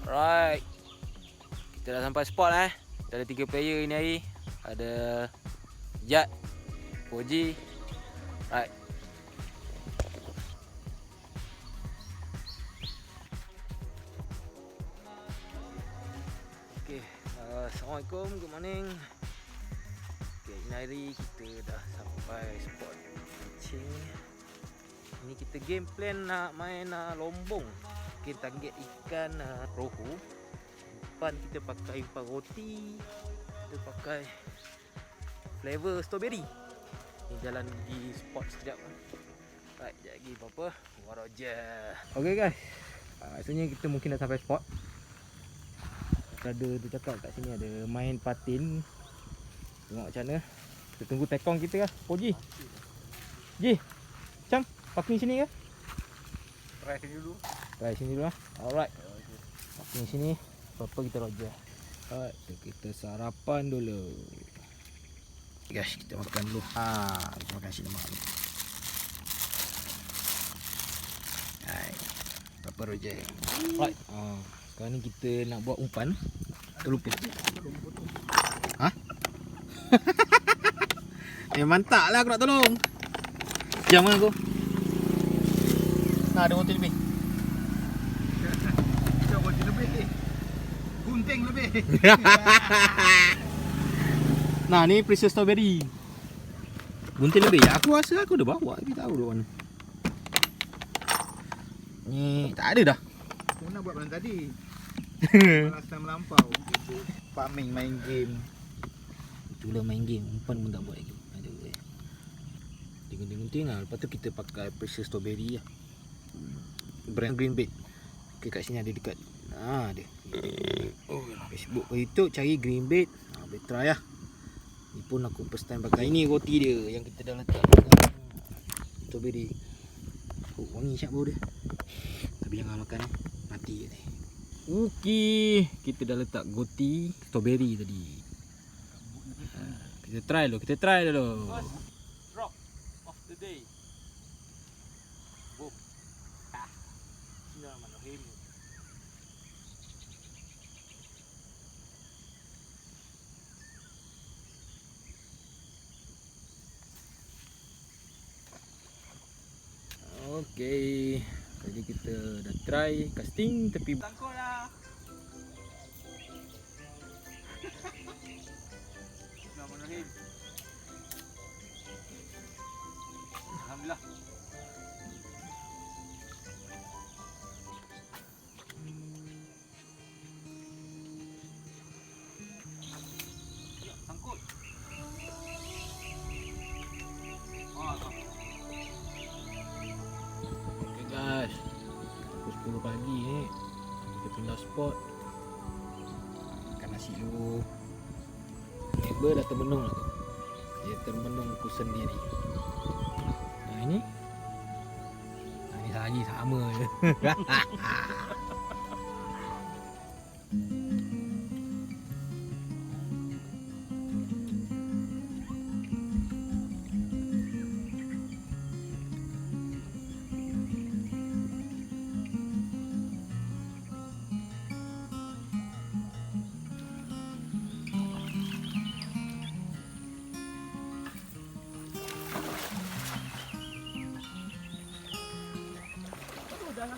Alright. Kita dah sampai spot Kita ada 3 player ini hari. Ada Jad, Koji. Right. Okay. Assalamualaikum. Good morning. Okay, ini hari kita dah sampai spot mancing. Ini kita game plan nak main lombong. Kita target ikan rohu. Umpan kita pakai umpan roti. Kita pakai flavor strawberry. Ni jalan di spot sekejap. Right, sekejap lagi apa-apa. Waraja. Okay guys, rasanya kita mungkin dah sampai spot. Ada tu cakap kat sini ada main patin. Tengok macam mana. Kita tunggu tekong kita lah. Ji. Ji. Macam parking sini ke? Try sini dulu. Try sini dulu lah. Alright. Parking sini. Apa-apa kita roja. Alright, kita sarapan dulu. Guys, kita makan dulu. Kita makan sini lemak dulu. Hai. Apa roja. Alright. Sekarang ni kita nak buat umpan. Terlupa. Mantap lah aku nak tolong. Jam mana aku? Ada roti lebih. Ada roti lebih. Gunting lebih. Nah, ni precious strawberry. Gunting lebih. Aku rasa aku dah bawa. Tapi tahu dah mana. Ni tak ada dah. Kau nak buat malam tadi. Last time melampau. Farming, main game. Itulah main game. Umpan pun tak buat lagi. Ada gunting-gunting lah. Lepas tu kita pakai precious strawberry lah. Brand Greenbait. Okay, kat sini ada dekat. Ada. Facebook itu cari Greenbait. Boleh try lah. Ni pun aku first time pakai. Ini roti dia yang kita dah letak. Strawberry. Wangi siap bau dia. Tapi jangan makan mati je ni. Okey, kita dah letak roti strawberry tadi. Kita try dulu. First drop of the day. Boom. Bismillahirrahmanirrahim. Okey. Jadi kita dah try casting tapi tangkut lah. Bismillahirrahmanirrahim. Alhamdulillah. Ya, sangkut. Okay guys, pukul 10 pagi ni kita pindah spot. Makan nasi dulu. Neighbor dah termenung lah tu. Dia termenungku sendiri. Ini lagi sama je.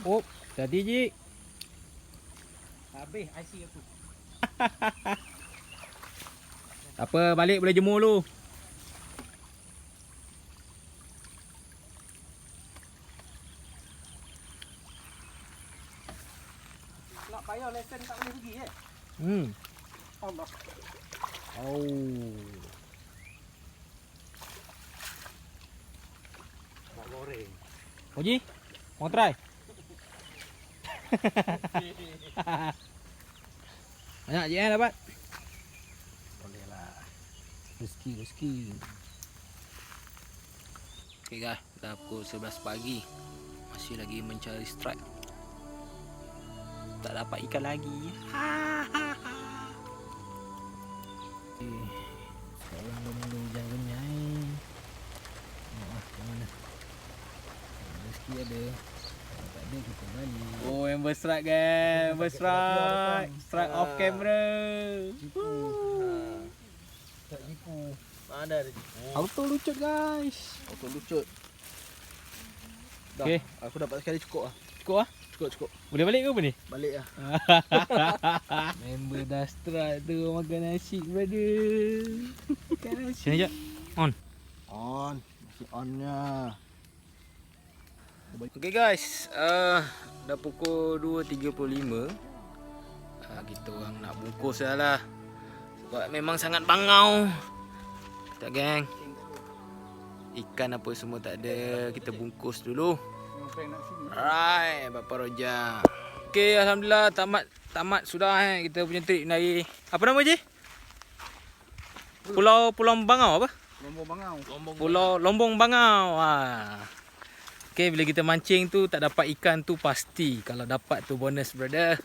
Oh, tadi Ji. Habis IC aku. Apa, balik boleh jemur dulu. Nak payah lesen tak boleh pergi Allah. Nak goreng. Ji, mau try? Banyak je dapat. Boleh lah. Rezeki. Okay guys, dah pukul 11 pagi. Masih lagi mencari strike. Tak dapat ikan lagi. Sekarang dah mula hujan kenyai. Macam mana? Rezeki ada. Kalau tak ada kita balik. Oh, member strike guys. Member strike. Strike off camera. Tak tipu. Mana dia? Auto lucut guys. Auto lucut. Dah. Okey. Aku dapat sekali cukup lah. Cukup ah? Cukup. Boleh balik ke apa ni? Balik lah. Member dah strike tu makan nasi brother. Makan nasi. Sini jap. On. On. Masih onnya. Okay guys, dah pukul 2.35. Kita orang nak bungkus dah lah. Sebab memang sangat bangau. Tak geng. Ikan apa semua tak ada. Kita bungkus dulu. Alright, Bapak Roja. Okay, alhamdulillah tamat sudah kita punya trip naik. Apa nama je? Pulau Bangau apa? Lombong bangau. Pulau Lombong Bangau. Okay, bila kita mancing tu tak dapat ikan tu pasti. Kalau dapat tu bonus brother.